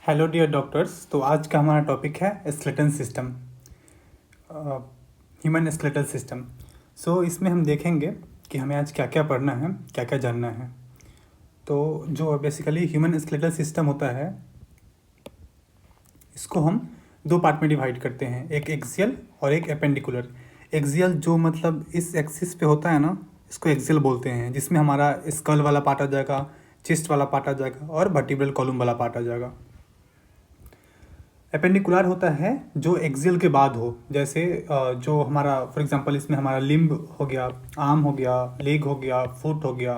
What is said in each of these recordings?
Hello dear doctors. तो आज का हमारा टॉपिक है skeleton system, human skeletal system. So इसमें हम देखेंगे कि हमें आज क्या क्या पढ़ना है, क्या क्या जानना है। तो जो बेसिकली ह्यूमन स्केलेटल सिस्टम होता है, इसको हम दो पार्ट में डिवाइड करते हैं, एक एक्सियल और एक एपेंडिकुलर। एक्सियल जो मतलब इस एक्सिस पे होता है ना, इसको एक्सियल बोलते हैं, जिसमें हमारा स्कल वाला पार्ट आ जाएगा, चेस्ट वाला पार्ट आ जाएगा और वर्टिब्रल कॉलम वाला पार्ट आ जाएगा। एपेंडिकुलर होता है जो एक्सियल के बाद हो, जैसे जो हमारा फॉर एग्जांपल इसमें हमारा लिम्ब हो गया, आर्म हो गया, लेग हो गया, फुट हो गया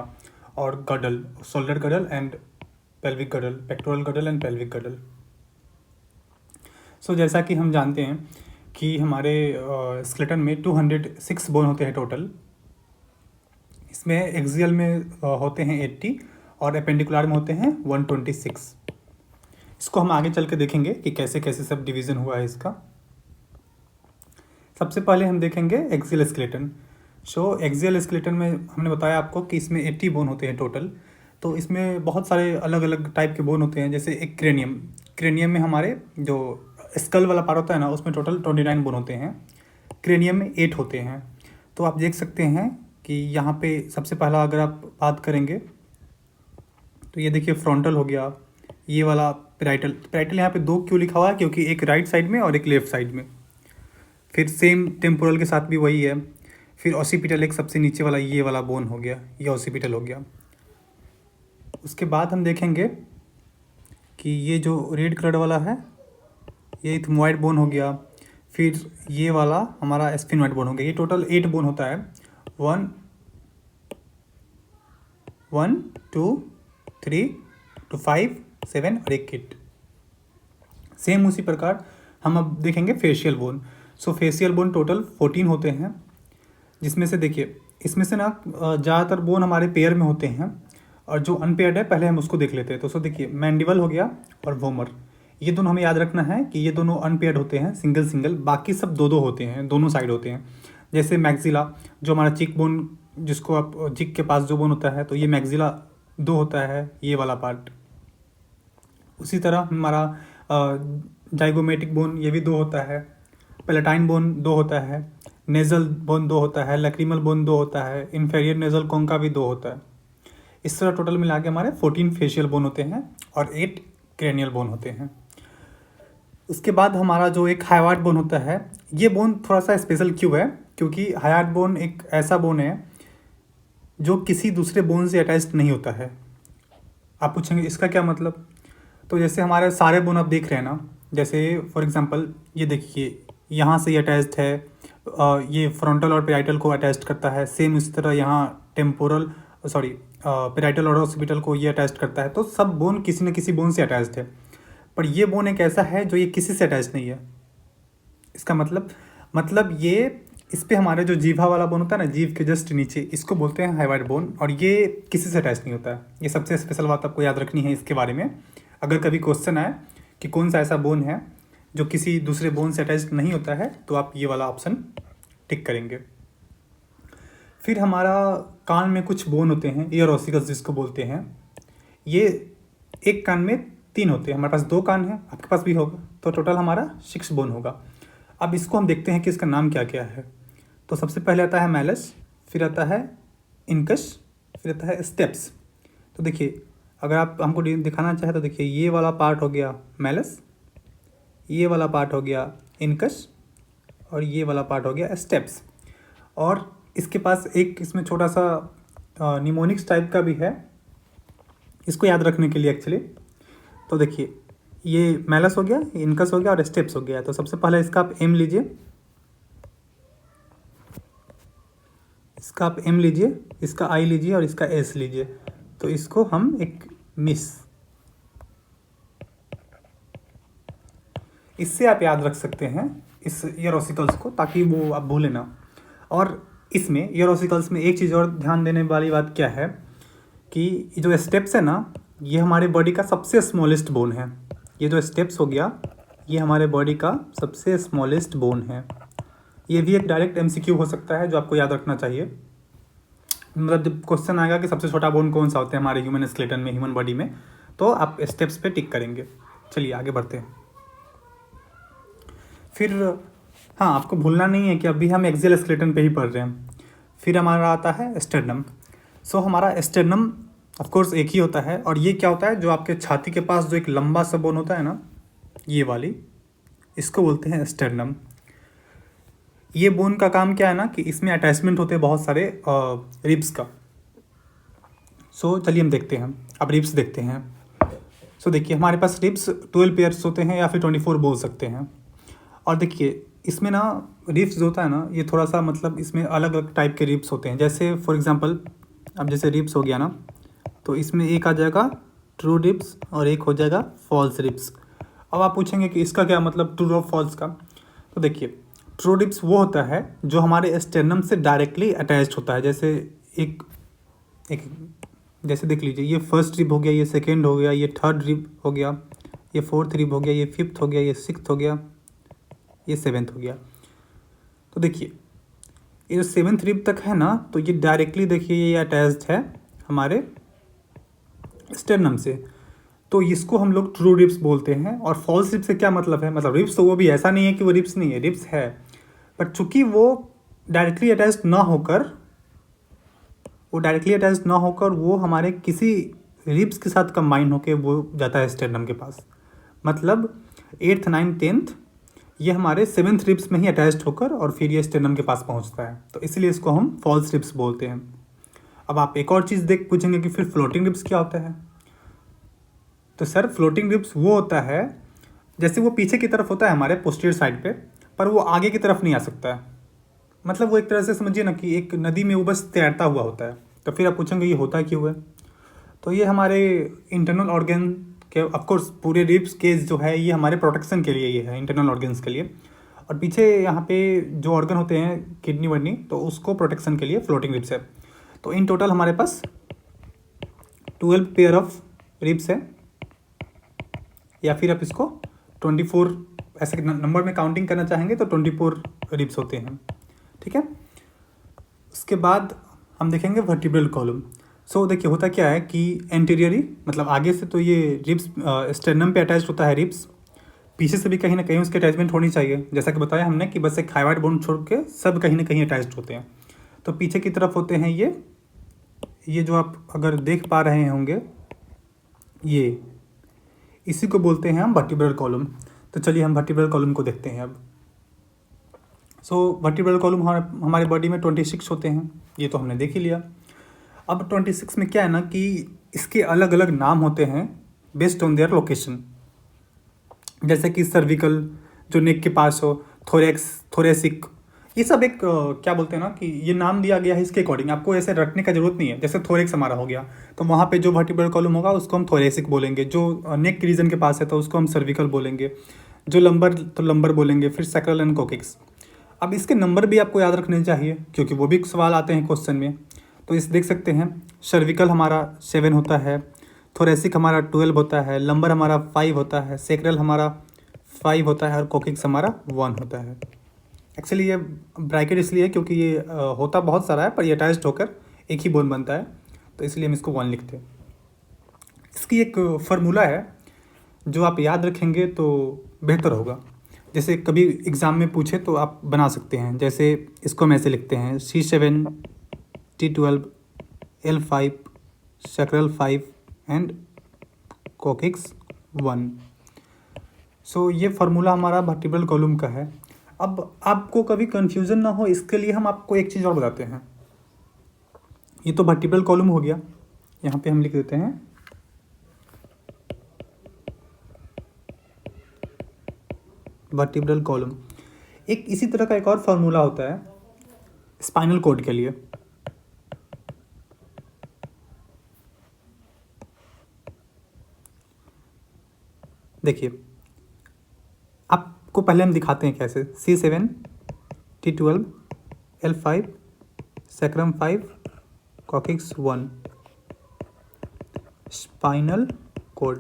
और girdle, shoulder girdle and pelvic girdle, pectoral girdle and pelvic girdle. So जैसा कि हम जानते हैं कि हमारे स्केलेटन में 206 बोन होते हैं टोटल। इसमें एक्सियल में होते हैं 80 और एपेंडिकुलर में होते हैं 126। इसको हम आगे चल के देखेंगे कि कैसे कैसे सब डिवीज़न हुआ है इसका। सबसे पहले हम देखेंगे एक्सियल स्केलेटन। एक्सियल स्केलेटन में हमने बताया आपको कि इसमें 80 बोन होते हैं टोटल। तो इसमें बहुत सारे अलग अलग टाइप के बोन होते हैं, जैसे एक क्रेनियम में हमारे जो स्कल वाला पार्ट होता है ना, उसमें टोटल 29 बोन होते हैं। क्रेनियम में 8 होते हैं। तो आप देख सकते हैं कि यहाँ पे सबसे पहला अगर आप बात करेंगे तो ये देखिए फ्रंटल हो गया, ये वाला पैराइटल यहाँ पे 2 क्यों लिखा हुआ है, क्योंकि एक राइट साइड में और एक लेफ्ट साइड में। फिर सेम टेम्पोरल के साथ भी वही है। फिर ऑसिपिटल एक सबसे नीचे वाला, ये वाला बोन हो गया, ये ऑसिपिटल हो गया। उसके बाद हम देखेंगे कि ये जो रेड कलर वाला है, ये इथमोइड बोन हो गया। फिर ये वाला हमारा स्फिनोइड बोन हो गया। ये टोटल 8 बोन होता है, 1 2 3 to 5 7 और एक किट। सेम उसी प्रकार हम अब देखेंगे facial bone. Facial bone total 14 होते हैं, जिसमें से देखिए इसमें से ना ज़्यादातर बोन हमारे पेयर में होते हैं, और जो अनपेयर्ड है पहले हम उसको देख लेते हैं। तो देखिए मैंडिबल हो गया और वोमर, ये दोनों हमें याद रखना है कि ये दोनों अनपेयर्ड होते हैं, सिंगल। बाकी सब दो होते हैं, दोनों साइड होते हैं। जैसे मैक्सिला जो हमारा चिक बोन, जिसको आप चिक के पास जो बोन होता है, तो ये मैक्सिला 2 होता है, ये वाला पार्ट। उसी तरह हमारा जाइगोमेटिक बोन ये भी 2 होता है, पेलेटाइन बोन 2 होता है, नेज़ल बोन 2 होता है, लैक्रिमल बोन 2 होता है, इन्फेरियर नेज़ल कॉन्का भी 2 होता है। इस तरह टोटल मिला के हमारे 14 फेशियल बोन होते हैं और 8 क्रेनियल बोन होते हैं। उसके बाद हमारा जो एक हाइवार्ड बोन होता है, ये बोन थोड़ा सा स्पेशल क्यों है, क्योंकि हाइवार्ड बोन एक ऐसा बोन है जो किसी दूसरे बोन से अटैच्ड नहीं होता है। आप पूछेंगे इसका क्या मतलब? तो जैसे हमारे सारे बोन आप देख रहे हैं ना, जैसे फॉर एग्जांपल ये देखिए यहाँ से ये अटैच्ड है, ये फ्रंटल और पेराइटल को अटैच्ड करता है। सेम इस तरह यहाँ टेम्पोरल पेराइटल और ऑसिपिटल को ये अटैच्ड करता है। तो सब बोन किसी न किसी बोन से अटैच्ड है, पर ये बोन एक ऐसा है जो ये किसी से अटैच नहीं है। इसका मतलब ये इस पे हमारे जो जीभा वाला बोन होता है ना, जीभ के जस्ट नीचे, इसको बोलते हैं हाइवार्ड बोन, और ये किसी से अटैच नहीं होता है। ये सबसे स्पेशल बात आपको याद रखनी है इसके बारे में। अगर कभी क्वेश्चन आए कि कौन सा ऐसा बोन है जो किसी दूसरे बोन से अटैच नहीं होता है, तो आप ये वाला ऑप्शन टिक करेंगे। फिर हमारा कान में कुछ बोन होते हैं, ईयर ऑसिकल्स जिसको बोलते हैं। ये एक कान में 3 होते हैं, हमारे पास 2 कान हैं, आपके पास भी होगा, तो टोटल हमारा 6 बोन होगा। अब इसको हम देखते हैं कि इसका नाम क्या क्या है। तो सबसे पहले आता है मैलस, फिर आता है इनकस, फिर आता है स्टेप्स। तो देखिए अगर आप हमको दिखाना चाहे तो देखिए ये वाला पार्ट हो गया मैलस, ये वाला पार्ट हो गया इनकस, और ये वाला पार्ट हो गया स्टेप्स। और इसके पास एक इसमें छोटा सा निमोनिक्स टाइप का भी है, इसको याद रखने के लिए एक्चुअली। तो देखिए ये मैलस हो गया, इनकस हो गया और स्टेप्स हो गया। तो सबसे पहले इसका आप एम लीजिए, इसका आप एम लीजिए, इसका आई लीजिए और इसका एस लीजिए। तो इसको हम एक मिस, इससे आप याद रख सकते हैं इस ईयर ऑसिकल्स को, ताकि वो आप भूलें ना। और इसमें ईयर ऑसिकल्स में एक चीज़ और ध्यान देने वाली बात क्या है कि जो स्टेप्स है ना, ये हमारे बॉडी का सबसे स्मॉलेस्ट बोन है। ये जो स्टेप्स हो गया, ये हमारे बॉडी का सबसे स्मॉलेस्ट बोन है। ये भी एक डायरेक्ट एमसीक्यू हो सकता है जो आपको याद रखना चाहिए। मतलब जब क्वेश्चन आएगा कि सबसे छोटा बोन कौन सा होता है हमारे ह्यूमन स्केलेटन में, ह्यूमन बॉडी में, तो आप स्टेप्स पे टिक करेंगे। चलिए आगे बढ़ते हैं। फिर हाँ, आपको भूलना नहीं है कि अभी हम एक्सियल स्केलेटन पे ही पढ़ रहे हैं। फिर हमारा आता है स्टर्नम। सो हमारा स्टर्नम ऑफ कोर्स एक ही होता है, और ये क्या होता है, जो आपके छाती के पास जो एक लंबा सा बोन होता है ना, ये वाली, इसको बोलते हैं स्टर्नम। ये बोन का काम क्या है ना, कि इसमें अटैचमेंट होते हैं बहुत सारे रिब्स का। सो चलिए हम देखते हैं, अब रिब्स देखते हैं। सो देखिए हमारे पास रिब्स 12 पेयर्स होते हैं या फिर 24 बोल सकते हैं। और देखिए इसमें ना रिब्स जो होता है ना, ये थोड़ा सा मतलब इसमें अलग अलग टाइप के रिब्स होते हैं। जैसे फॉर एग्जांपल, अब जैसे रिब्स हो गया ना, तो इसमें एक आ जाएगा ट्रू रिब्स और एक हो जाएगा फॉल्स रिब्स। अब आप पूछेंगे कि इसका क्या मतलब, ट्रू और फॉल्स का। तो देखिए ट्रू रिब्स वो होता है जो हमारे स्टेर्नम से डायरेक्टली अटैच्ड होता है। जैसे एक एक जैसे देख लीजिए, ये फर्स्ट रिब हो गया, ये सेकेंड हो गया, ये थर्ड रिब हो गया, ये फोर्थ रिब हो गया, ये फिफ्थ हो गया, ये सिक्स्थ हो गया, ये सेवेंथ हो गया। तो देखिए ये जो सेवेंथ रिब तक है ना, तो ये डायरेक्टली देखिए ये अटैच्ड है हमारे स्टेर्नम से। तो इसको हम लोग ट्रू रिब्स बोलते हैं। और फॉल्स रिब्स से क्या मतलब है, मतलब रिब्स तो वो भी ऐसा नहीं है कि वो रिब्स नहीं है, रिब्स है, बट चूंकि वो डायरेक्टली अटैच्ड ना होकर वो हमारे किसी रिब्स के साथ कंबाइन होकर वो जाता है स्टेर्नम के पास। मतलब 8th 9th 10th ये हमारे 7th रिब्स में ही अटैच्ड होकर और फिर ये स्टेर्नम के पास पहुंचता है, तो इसलिए इसको हम फॉल्स रिब्स बोलते हैं। अब आप एक और चीज़ देख पूछेंगे कि फिर फ्लोटिंग रिब्स क्या होता है। तो सर फ्लोटिंग रिब्स वो होता है जैसे वो पीछे की तरफ होता है हमारे पोस्टीरियर साइड पे, पर वो आगे की तरफ नहीं आ सकता है। मतलब वो एक तरह से समझिए ना कि एक नदी में वो बस तैरता हुआ होता है। तो फिर आप पूछेंगे ये होता क्यों है। तो ये हमारे इंटरनल ऑर्गन के, ऑफकोर्स पूरे रिब्स केस जो है ये हमारे प्रोटेक्शन के लिए ये है, इंटरनल ऑर्गन्स के लिए। और पीछे यहाँ पे जो ऑर्गन होते हैं किडनी वडनी, तो उसको प्रोटेक्शन के लिए फ्लोटिंग रिब्स है। तो इन टोटल हमारे पास 12 पेयर ऑफ रिब्स है, या फिर आप इसको 24 ऐसे नंबर में काउंटिंग करना चाहेंगे तो 24 रिब्स होते हैं। ठीक है, उसके बाद हम देखेंगे वर्टिब्रल कॉलम। सो देखिए होता क्या है कि एंटीरियरी मतलब आगे से तो ये रिब्स स्टेर्नम पे अटैच होता है रिब्स, पीछे से भी कहीं ना कहीं उसके अटैचमेंट होनी चाहिए। जैसा कि बताया हमने कि बस एक थायराइड बोन छोड़ के सब कहीं ना कहीं अटैच्ड होते हैं। तो पीछे की तरफ होते हैं ये जो आप अगर देख पा रहे होंगे, ये इसी को बोलते हैं हम वर्टिब्रल कॉलम। तो चलिए हम वर्टिब्रल कॉलम को देखते हैं अब। सो वर्टिब्रल कॉलम हमारे बॉडी में 26 होते हैं, ये तो हमने देख ही लिया। अब 26 में क्या है ना कि इसके अलग अलग नाम होते हैं बेस्ड ऑन देयर लोकेशन। जैसे कि सर्विकल जो नेक के पास हो, थोरेक्स, थोरेसिक, ये सब एक क्या बोलते हैं ना कि ये नाम दिया गया है इसके अकॉर्डिंग, आपको ऐसे रटने का जरूरत नहीं है। जैसे थोरेक्स हमारा हो गया तो वहाँ पे जो वर्टिब्रल कॉलम होगा उसको हम थोरेसिक बोलेंगे, जो नेक रीजन के पास है तो उसको हम सर्विकल बोलेंगे, जो लंबर तो लंबर बोलेंगे, फिर सैक्रल एंड कोकिक्स। अब इसके नंबर भी आपको याद रखने चाहिए क्योंकि वो भी सवाल आते हैं क्वेश्चन में। तो इस देख सकते हैं सर्विकल हमारा 7 होता है, थोरेसिक हमारा 12 होता है, लंबर हमारा 5 होता है, सैक्रल हमारा 5 होता है और कोकिक्स हमारा 1 होता है। एक्चुअली ये ब्रैकेट इसलिए है क्योंकि ये होता बहुत सारा है पर ये अटैच्ड होकर एक ही बोन बनता है, तो इसलिए हम इसको 1 लिखते हैं। इसकी एक फार्मूला है जो आप याद रखेंगे तो बेहतर होगा। जैसे कभी एग्ज़ाम में पूछे तो आप बना सकते हैं। जैसे इसको हम ऐसे लिखते हैं C7 T12 L5 sacral 5 and कोकिक्स 1। सो ये फार्मूला हमारा वर्टिब्रल कॉलम का है। अब आपको कभी कन्फ्यूज़न ना हो इसके लिए हम आपको एक चीज़ और बताते हैं। ये तो वर्टिब्रल कॉलम हो गया, यहाँ पे हम लिख देते हैं वर्टिब्रल कॉलम। एक इसी तरह का एक और फार्मूला होता है स्पाइनल कॉर्ड के लिए। देखिए आपको पहले हम दिखाते हैं कैसे। C7 T12 L5 sacrum 5 कोकिक्स 1 spinal cord.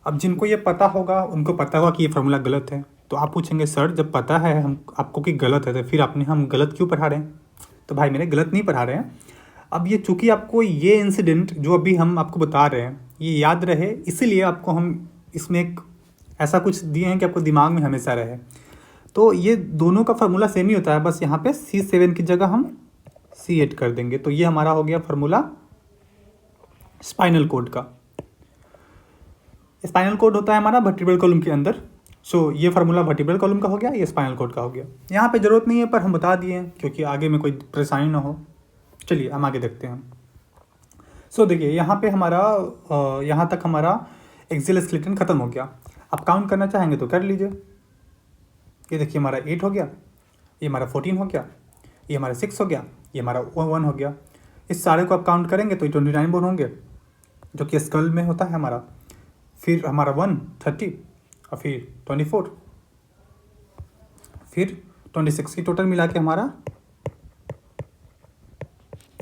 अब जिनको ये पता होगा उनको पता होगा कि ये फार्मूला गलत है। तो आप पूछेंगे सर जब पता है हम आपको कि गलत है तो फिर आपने हम गलत क्यों पढ़ा रहे हैं। तो भाई मेरे गलत नहीं पढ़ा रहे हैं। अब ये चूँकि आपको ये इंसिडेंट जो अभी हम आपको बता रहे हैं ये याद रहे, इसीलिए आपको हम इसमें एक ऐसा कुछ दिए हैं कि आपको दिमाग में हमेशा रहे। तो ये दोनों का फार्मूला सेम ही होता है, बस यहाँ पे C7 की जगह हम C8 कर देंगे। तो ये हमारा हो गया फार्मूला स्पाइनल कोड का। स्पाइनल कोड होता है हमारा वर्टिब्रल कॉलम के अंदर। सो ये फार्मूला वर्टिब्रल कॉलम का हो गया, ये स्पाइनल कोड का हो गया। यहाँ पे ज़रूरत नहीं है पर हम बता दिए हैं क्योंकि आगे में कोई परेशानी ना हो। चलिए हम आगे देखते हैं। सो देखिए यहाँ पे हमारा यहाँ तक हमारा एक्सियल स्केलेटन ख़त्म हो गया। आप काउंट करना चाहेंगे तो कर लीजिए। ये देखिए हमारा 8 हो गया, ये हमारा 14 हो गया, ये हमारा 6 हो गया, ये हमारा 1 हो गया। इस सारे को आप काउंट करेंगे तो 29 बोन होंगे जो कि स्कल में होता है हमारा। फिर हमारा 1 30 और फिर 24 फिर 26 की टोटल मिला के हमारा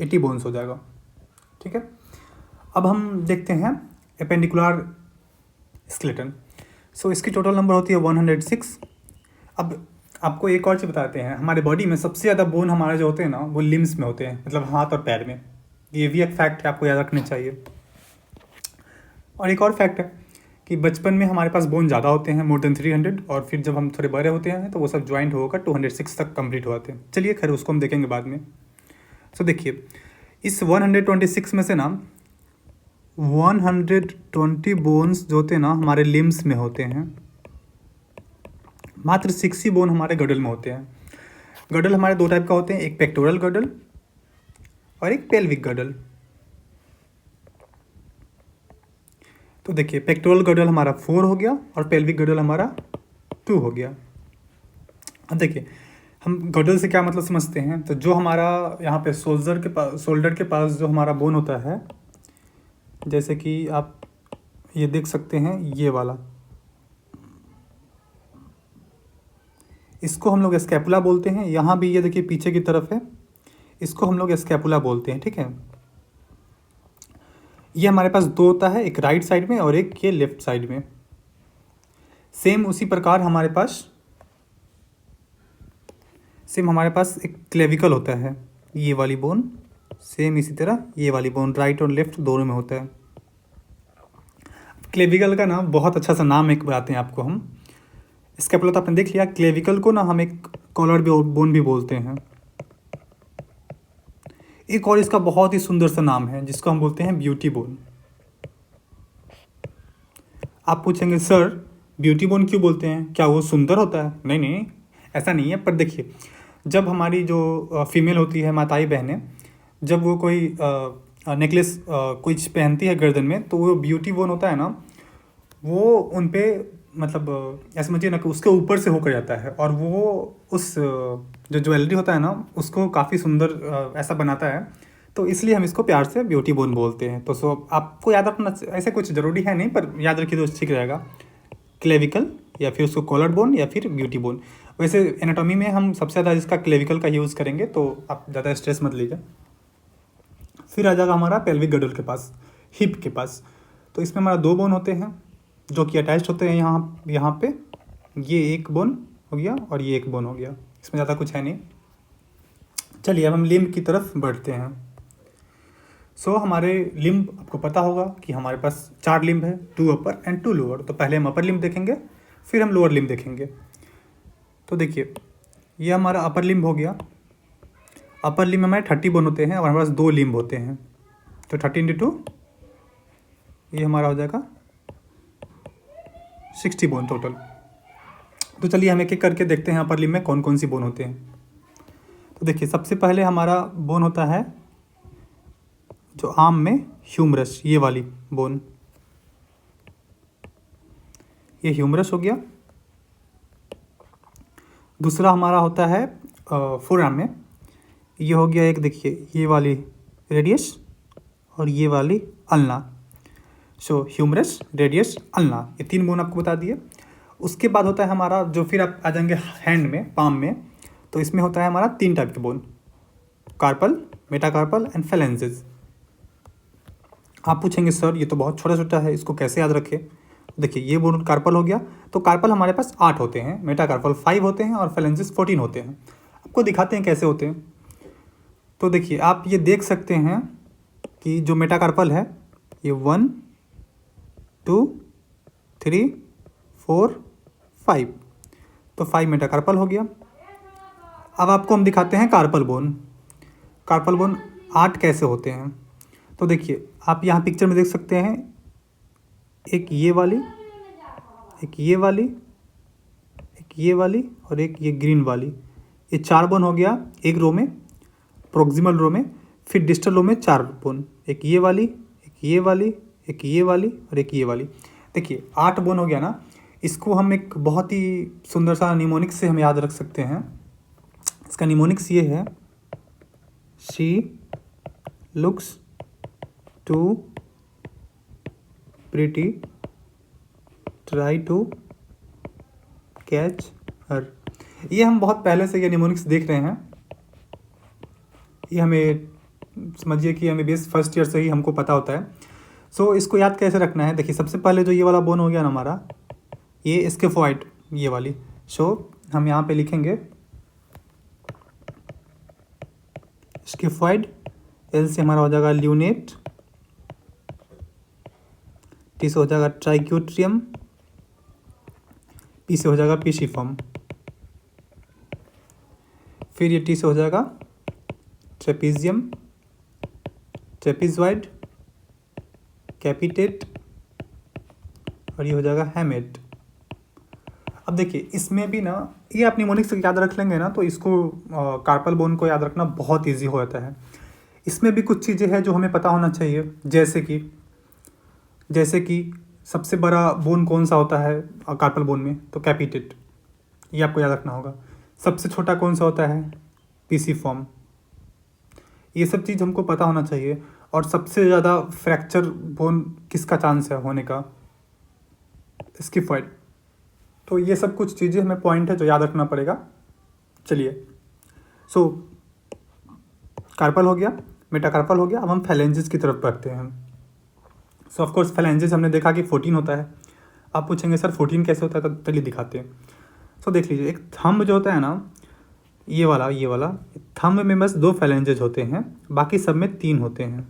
80 बोन्स हो जाएगा। ठीक है, अब हम देखते हैं एपेंडिकुलर स्केलेटन। सो इसकी टोटल नंबर होती है 106। अब आपको एक और चीज़ बताते हैं, हमारे बॉडी में सबसे ज़्यादा बोन हमारे जो होते हैं ना वो लिम्स में होते हैं, मतलब हाथ और पैर में। ये भी एक फैक्ट है, आपको याद रखना चाहिए। और एक और फैक्ट है कि बचपन में हमारे पास बोन ज़्यादा होते हैं, मोर देन 300, और फिर जब हम थोड़े बड़े होते हैं तो वो सब ज्वाइंट होकर 206 तक कंप्लीट हो जाते हैं। चलिए खैर उसको हम देखेंगे बाद में। सो देखिए इस 126 में से ना 120 बोन्स जो होते हैं ना हमारे लिम्स में होते हैं, मात्र 60 बोन हमारे गडल में होते हैं। गडल हमारे दो टाइप का होते हैं, एक पेक्टोरल गडल और एक पेल्विक गडल। तो देखिए पेक्टोरल गडल हमारा 4 हो गया और पेल्विक गडल हमारा 2 हो गया। अब देखिए हम गडल से क्या मतलब समझते हैं, तो जो हमारा यहाँ पे शोल्डर के पास जो हमारा बोन होता है, जैसे कि आप ये देख सकते हैं ये वाला, इसको हम लोग स्कैपुला बोलते हैं। यहाँ भी ये देखिए पीछे की तरफ है, इसको हम लोग स्कैपुला बोलते हैं। ठीक है, ये हमारे पास दो होता है, एक राइट साइड में और एक ये लेफ्ट साइड में। सेम उसी प्रकार हमारे पास एक क्लेविकल होता है, ये वाली बोन सेम इसी तरह ये वाली बोन राइट और लेफ्ट दोनों में होता है। क्लेविकल का ना बहुत अच्छा सा नाम एक बताते हैं आपको हम। स्कैपुला तो आपने देख लिया, क्लेविकल को ना हम एक कॉलर बोन भी बोलते हैं। एक और इसका बहुत ही सुंदर सा नाम है जिसको हम बोलते हैं ब्यूटी बोन। आप पूछेंगे सर ब्यूटी बोन क्यों बोलते हैं, क्या वो सुंदर होता है? नहीं नहीं, ऐसा नहीं है। पर देखिए जब हमारी जो फीमेल होती है, माताई बहनें, जब वो कोई नेकलेस कुछ पहनती है गर्दन में, तो वो ब्यूटी बोन होता है ना, वो उन पे मतलब ऐसे समझिए ना कि उसके ऊपर से होकर जाता है, और वो उस जो ज्वेलरी होता है ना उसको काफ़ी सुंदर ऐसा बनाता है। तो इसलिए हम इसको प्यार से ब्यूटी बोन बोलते हैं। तो सो आपको याद रखना, ऐसे कुछ ज़रूरी है नहीं, पर याद रखिए तो ठीक रहेगा। क्लेविकल या फिर उसको कॉलर बोन या फिर ब्यूटी बोन। वैसे एनाटॉमी में हम सबसे ज़्यादा इसका क्लेविकल का यूज़ करेंगे, तो आप ज़्यादा स्ट्रेस मत लीजिए। फिर आ जाएगा हमारा पेल्विक गडल के पास, हिप के पास। तो इसमें हमारा 2 बोन होते हैं जो कि अटैच होते हैं यहाँ पे। ये एक बोन हो गया और ये एक बोन हो गया, इसमें ज़्यादा कुछ है नहीं। चलिए अब हम लिम्ब की तरफ बढ़ते हैं। सो हमारे लिम्ब आपको पता होगा कि हमारे पास 4 लिम्ब है, 2 अपर एंड 2 लोअर। तो पहले हम अपर लिम्ब देखेंगे, फिर हम लोअर लिम्ब देखेंगे। तो देखिए ये हमारा अपर लिम्ब हो गया। अपर लिम्ब में हमारे 30 बोन होते हैं और हमारे पास 2 लिम्ब होते हैं, तो 30 × 2 ये हमारा हो जाएगा 60 बोन टोटल। तो चलिए हम एक एक करके देखते हैं अपर लिम्ब में कौन कौन सी बोन होते हैं। तो देखिए सबसे पहले हमारा बोन होता है जो आर्म में ह्यूमरस, ये वाली बोन, ये ह्यूमरस हो गया। दूसरा हमारा होता है फोर आर्म में, ये हो गया एक, देखिए ये वाली रेडियस और ये वाली अल्ना। सो ह्यूमरस, रेडियस, अल्ना, ये 3 बोन आपको बता दिए। उसके बाद होता है हमारा जो, फिर आप आ जाएंगे हैंड में, पाम में। तो इसमें होता है हमारा 3 टाइप के बोन, कार्पल, मेटाकार्पल एंड फेलेंसेस। आप पूछेंगे सर ये तो बहुत छोटा छोटा है, इसको कैसे याद रखें? देखिए ये बोन कार्पल हो गया। तो कार्पल हमारे पास 8 होते हैं, मेटाकार्पल 5 होते हैं और फेलेंसेस 14 होते हैं। आपको दिखाते हैं कैसे होते हैं। तो देखिए आप ये देख सकते हैं कि जो मेटाकार्पल है ये 1 2 3 4 5, तो 5 मेटाकार्पल हो गया। अब आपको हम दिखाते हैं कार्पल बोन। कार्पल बोन 8 कैसे होते हैं। तो देखिए आप यहाँ पिक्चर में देख सकते हैं, एक ये वाली, एक ये वाली, एक ये वाली और एक ये ग्रीन वाली, ये 4 बोन हो गया एक रो में, प्रोक्सिमल रो में। फिर डिस्टल रो में 4 बोन, एक ये वाली, एक ये वाली, एक ये वाली और एक ये वाली। देखिए 8 बोन हो गया ना। इसको हम एक बहुत ही सुंदर सा निमोनिक्स से हम याद रख सकते हैं। इसका निमोनिक्स ये है, she looks too pretty, try to catch her. ये हम बहुत पहले से ये निमोनिक्स देख रहे हैं। ये हमें समझिए कि हमें बेस फर्स्ट ईयर से ही हमको पता होता है। सो इसको याद कैसे रखना है। देखिए सबसे पहले जो ये वाला बोन हो गया ना हमारा, ये स्केफॉइड, ये वाली। सो हम यहाँ पे लिखेंगे स्केफॉइड, एल से हमारा हो जाएगा ल्यूनेट, टी से हो जाएगा ट्राइक्यूट्रियम, पी से हो जाएगा पीसीफॉर्म, फिर ये टी से हो जाएगा ट्रेपीजियम, ट्रेपीजॉइड, कैपिटेट और ये हो जाएगा हैमेट। अब देखिए इसमें भी ना, ये आप निमोनिक्स याद रख लेंगे ना तो इसको कार्पल बोन को याद रखना बहुत इजी हो जाता है। इसमें भी कुछ चीज़ें हैं जो हमें पता होना चाहिए, जैसे कि सबसे बड़ा बोन कौन सा होता है कार्पल बोन में, तो कैपिटेट, ये आपको याद रखना होगा। सबसे छोटा कौन सा होता है, पीसीफॉर्म। ये सब चीज़ हमको पता होना चाहिए। और सबसे ज़्यादा फ्रैक्चर बोन किसका चांस है होने का, स्किफॉइड। तो ये सब कुछ चीज़ें हमें पॉइंट है जो याद रखना पड़ेगा। चलिए, सो कार्पल हो गया, मेटाकार्पल हो गया। अब हम फैलेंजेस की तरफ बढ़ते हैं। सो ऑफ कोर्स फैलेंजेस हमने देखा कि 14 होता है। आप पूछेंगे सर 14 कैसे होता है, तो चलिए दिखाते हैं। सो देख लीजिए, एक थंब जो होता है ना, ये वाला थंब में बस 2 फैलेंजेस होते हैं, बाकी सब में 3 होते हैं।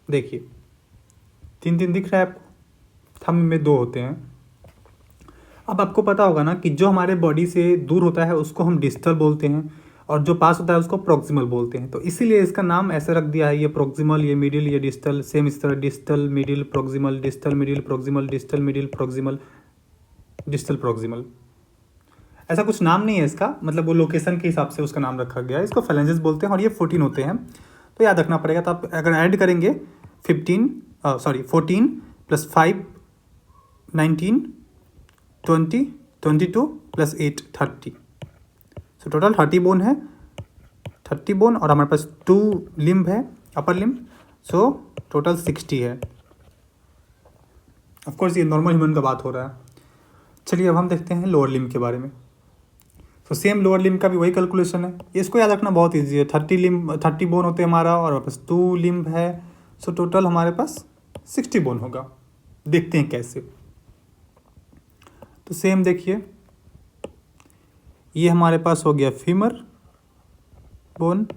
देखिए 3 दिख रहा है आपको, थंब में 2 होते हैं। अब आपको पता होगा ना कि जो हमारे बॉडी से दूर होता है उसको हम डिस्टल बोलते हैं, और जो पास होता है उसको प्रॉक्सिमल बोलते हैं। तो इसीलिए इसका नाम ऐसे रख दिया है, ये प्रॉक्सिमल, ये मिडिल, ये डिस्टल। सेम इस तरह distal middle proximal, distal middle proximal, distal middle proximal, distal proximal. ऐसा कुछ नाम नहीं है इसका, मतलब वो लोकेशन के हिसाब से उसका नाम रखा गया है। इसको फैलेंजेस बोलते हैं और ये 14 होते हैं, तो याद रखना पड़ेगा। तो आप अगर ऐड करेंगे 14 + 5 19 20 22 + 8 30। सो टोटल 30 बोन है, 30 बोन, और हमारे पास 2 लिम्ब है, अपर लिम्ब। सो टोटल 60 है। ऑफकोर्स ये नॉर्मल ह्यूमन का बात हो रहा है। चलिए अब हम देखते हैं लोअर लिम्ब के बारे में। तो सेम लोअर लिम्ब का भी वही कैलकुलेशन है, इसको याद रखना बहुत ईजी है। 30 बोन होते हैं हमारा, और हमारे पास 2 लिम्ब है। सो टोटल हमारे पास 60 बोन होगा। देखते हैं कैसे। तो सेम देखिए, ये हमारे पास हो गया फीमर बोन,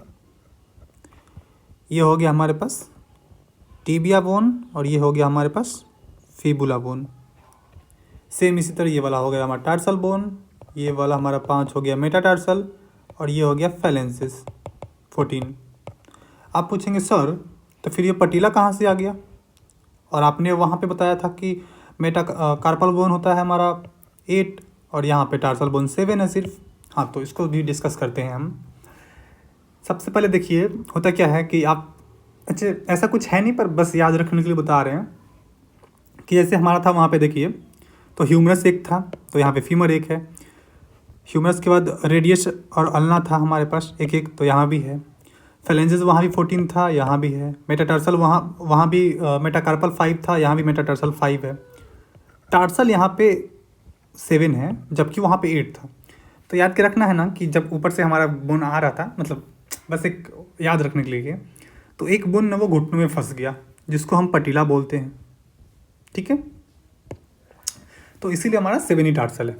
ये हो गया हमारे पास टीबिया बोन, और ये हो गया हमारे पास फीबुला बोन। सेम इसी तरह ये वाला हो गया हमारा टार्सल बोन, ये वाला हमारा 5 हो गया मेटाटार्सल, और ये हो गया फैलेंसिस 14। आप पूछेंगे सर तो फिर ये पटीला कहाँ से आ गया, और आपने वहाँ पे बताया था कि कार्पल बोन होता है हमारा 8 और यहाँ पे टार्सल बोन 7 है सिर्फ। हाँ, तो इसको भी डिस्कस करते हैं हम। सबसे पहले देखिए होता क्या है कि आप, अच्छा ऐसा कुछ है नहीं पर बस याद रखने के लिए बता रहे हैं कि जैसे हमारा था वहाँ पे देखिए, तो ह्यूमरस एक था, तो यहाँ पे फीमर एक है। ह्यूमरस के बाद रेडियस और अल्ना था हमारे पास एक, तो यहाँ भी है। फैलेंजेस वहाँ भी 14 था, यहाँ भी है। मेटाटार्सल वहाँ भी मेटाकार्पल 5 था, यहाँ भी मेटाटार्सल 5 है। टार्सल यहाँ पे 7 है, जबकि वहाँ पे 8 था। तो याद के रखना है ना कि जब ऊपर से हमारा बोन आ रहा था, मतलब बस एक याद रखने के लिए, तो एक बोन ना वो घुटनों में फंस गया, जिसको हम पटीला बोलते हैं। ठीक है, तो इसीलिए हमारा 7 ही टार्सल है।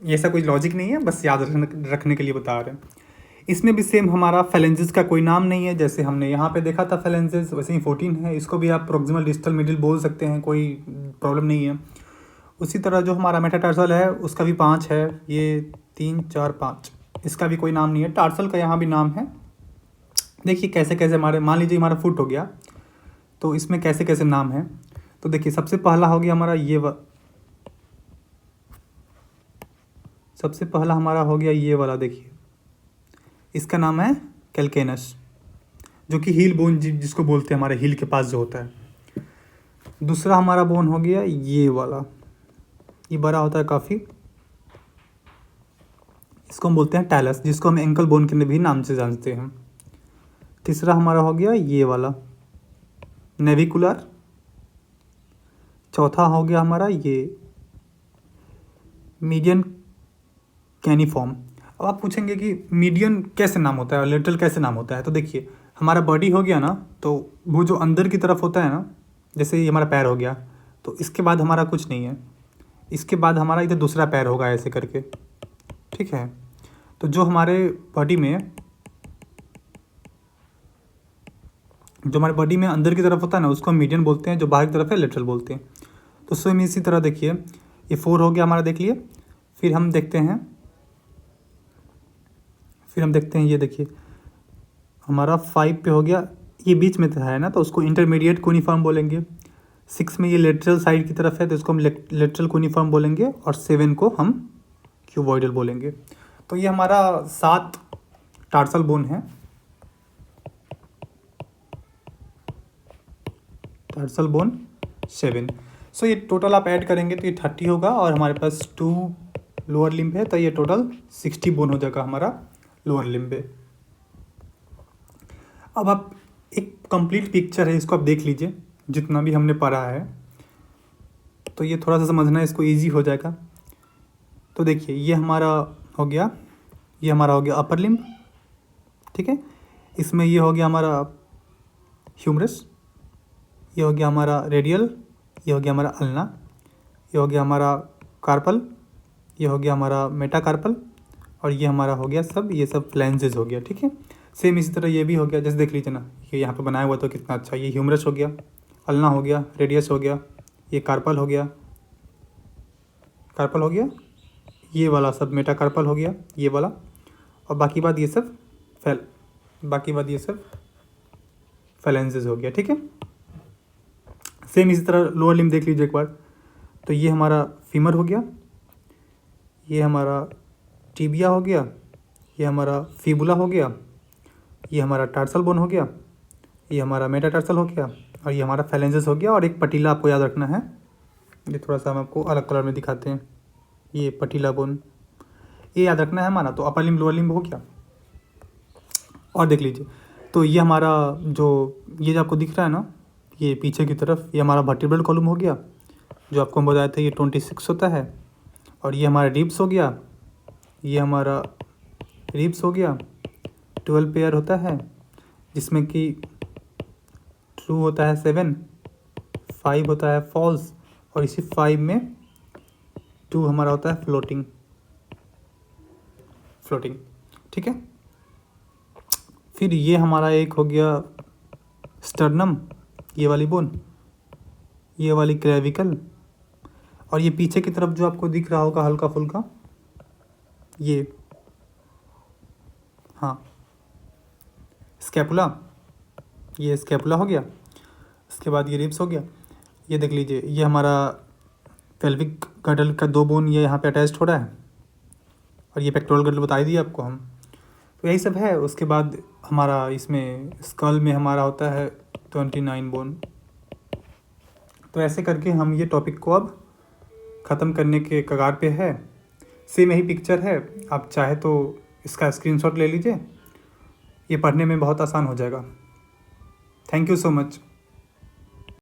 ये ऐसा कोई लॉजिक नहीं है, बस याद रखने के लिए बता रहे हैं। इसमें भी सेम हमारा फेलेंजेस का कोई नाम नहीं है, जैसे हमने यहाँ पे देखा था फेलेंजेस, वैसे ही 14 है। इसको भी आप प्रॉक्सिमल डिस्टल मिडिल बोल सकते हैं, कोई प्रॉब्लम नहीं है। उसी तरह जो हमारा मेटाटार्सल है उसका भी 5 है, ये 3 4 5, इसका भी कोई नाम नहीं है। टार्सल का यहाँ भी नाम है। देखिए कैसे कैसे हमारे, मान लीजिए हमारा फुट हो गया, तो इसमें कैसे कैसे नाम है। तो देखिए सबसे पहला हो गया हमारा सबसे पहला हमारा हो गया ये वाला, देखिए इसका नाम है कैल्केनस, जो कि हील बोन जिसको बोलते हैं हमारे हील के पास जो होता है। दूसरा हमारा बोन हो गया ये वाला, ये बड़ा होता है काफ़ी, इसको हम बोलते हैं टैलस, जिसको हम एंकल बोन के भी नाम से जानते हैं। तीसरा हमारा हो गया ये वाला नेविकुलर। चौथा हो गया हमारा ये मीडियन कैनिफॉर्म। अब आप पूछेंगे कि मीडियन कैसे नाम होता है और लेटरल कैसे नाम होता है। तो देखिए हमारा बॉडी हो गया ना, तो वो जो अंदर की तरफ होता है ना, जैसे ये हमारा पैर हो गया, तो इसके बाद हमारा कुछ नहीं है, इसके बाद हमारा इधर दूसरा पैर होगा ऐसे करके, ठीक है। तो जो हमारे बॉडी में अंदर की तरफ होता है ना, उसको हम मीडियन बोलते हैं, जो बाहर की तरफ है लेटरल बोलते हैं। तो सेम इसी तरह देखिए ये 4 हो गया हमारा, देख लिए। फिर हम देखते हैं ये देखिए हमारा 5 पे हो गया, ये बीच में है ना, तो उसको इंटरमीडिएट कोनिफॉर्म बोलेंगे। 6 में ये लेटरल साइड की तरफ है, तो इसको हम लेटरल कोनिफॉर्म बोलेंगे। और 7 को हम क्यूबॉइडल बोलेंगे। तो ये हमारा 7 टार्सल बोन है, टार्सल बोन 7। सो ये टोटल आप ऐड करेंगे तो ये 30 होगा, और हमारे पास 2 लोअर लिम्ब है, तो ये टोटल 60 बोन हो जाएगा हमारा लोअर लिम्ब पे। अब आप एक कंप्लीट पिक्चर है, इसको आप देख लीजिए, जितना भी हमने पढ़ा है, तो ये थोड़ा सा समझना इसको इजी हो जाएगा। तो देखिए ये हमारा हो गया अपर लिम्ब, ठीक है। इसमें ये हो गया हमारा ह्यूमरस, ये हो गया हमारा रेडियल, ये हो गया हमारा अल्ना, ये हो गया हमारा कार्पल, ये हो गया हमारा मेटाकार्पल, और ये हमारा हो गया ये सब फ्लैंजेस हो गया, ठीक है। सेम इसी तरह ये भी हो गया, जैसे देख लीजिए ना, ये यहाँ पे बनाया हुआ तो कितना अच्छा, ये ह्यूमरस हो गया, अल्ना हो गया, रेडियस हो गया, ये कार्पल हो गया, ये वाला सब मेटाकार्पल हो गया, ये वाला, और बाकी बात ये सब फैलेंजेस हो गया, ठीक है। सेम इसी तरह लोअर लिम्ब देख लीजिए एक बार। तो ये हमारा फीमर हो गया, ये हमारा टिबिया हो गया, ये हमारा फीबुला हो गया, ये हमारा टार्सल बोन हो गया, ये हमारा मेटाटार्सल हो गया, और ये हमारा फैलेंजेस हो गया। और एक पटीला आपको याद रखना है, ये थोड़ा सा हम आपको अलग कलर में दिखाते हैं, ये पटीला बोन, ये याद रखना है हमारा। तो अपर लिम्ब लोअर लिम्ब हो गया। और देख लीजिए, तो ये हमारा ये जो आपको दिख रहा है ना, ये पीछे की तरफ, ये हमारा वर्टिब्रल कॉलम हो गया, जो आपको हम बताए थे ये 26 होता है। और ये हमारा रिब्स हो गया, ये हमारा रिब्स हो गया, 12 पेयर होता है, जिसमें कि ट्रू होता है 7, 5 होता है फॉल्स, और इसी 5 में 2 हमारा होता है फ्लोटिंग, ठीक है। फिर ये हमारा एक हो गया स्टर्नम, ये वाली बोन, ये वाली क्लेविकल, और ये पीछे की तरफ जो आपको दिख रहा होगा हल्का फुल्का, ये हाँ स्कैपुला, ये स्कैपुला हो गया। इसके बाद ये रिब्स हो गया, ये देख लीजिए, ये हमारा पेल्विक गर्डल का 2 बोन ये यहाँ पे अटैच्ड हो रहा है, और ये पेक्टोरल गर्डल बता ही दिया आपको हम। तो यही सब है। उसके बाद हमारा इसमें स्कल में हमारा होता है 29 बोन। तो ऐसे करके हम ये टॉपिक को अब ख़त्म करने के कगार पे है। सेम यही पिक्चर है, आप चाहे तो इसका स्क्रीनशॉट ले लीजिए, ये पढ़ने में बहुत आसान हो जाएगा। Thank you so much.